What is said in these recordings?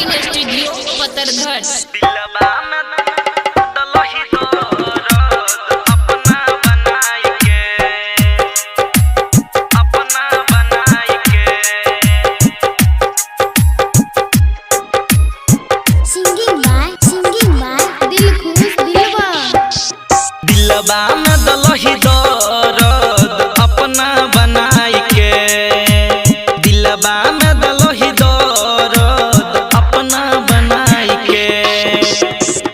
Recording studio Pattharghat. दिलबा में दलही दर्द अपना बनाई के, दिलबा में दलही दर्द अपना बनाई के,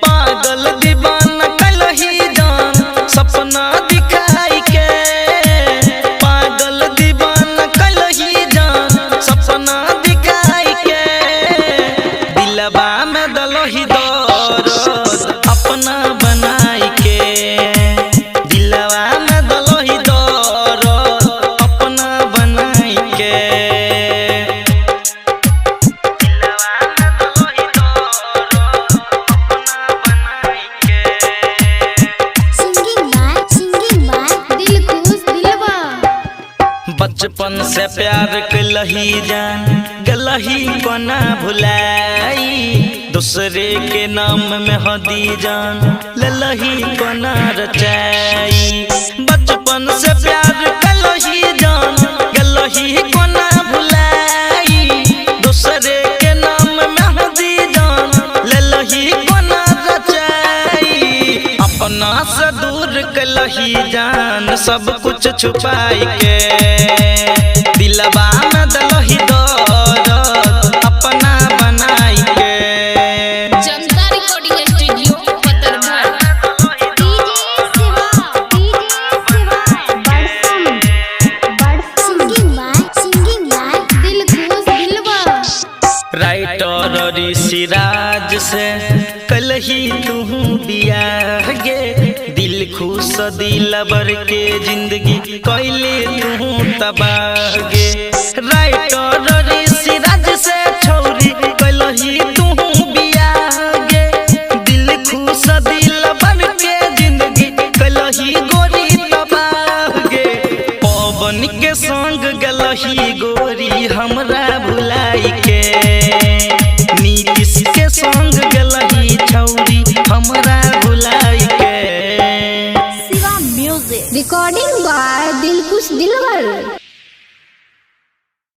पागल दीवाना कलही जान सपना दिखाई के, पागल दीवाना कलही जान सपना दिखाई के, दिलबा में दलही दर्द अपना बनाई के, बचपन से प्यार कलही जान गलही को ना भुलाई, दूसरे के नाम में हदी जान ललही को ना रचाई, बचपन से प्यार कलही जान गलही को ना भुलाई, दूसरे के नाम में हदी जान ललही को ना रचाई, अपना से दूर कलही जान सब कुछ छुपाई के, दिलबा में दलही दर्द अपना बनाई के। जनता recording studio Pattharghat. Writer Rishiraj से कलही तू बियाह गे, दिल खुश दिलबर के जिंदगी कैले तू तबाह गे, राइटर ऋषिराज से छोरी कलही तू बियाह गे, दिल खुश दिलबर के जिंदगी कलही गोरी तबाह गे, पवन के संग गलही गोरी हमरा भुलाई के, नीतीश के संग गलही छौरी हमरा भुलाई के। Recording by दिलकुश Dilwar.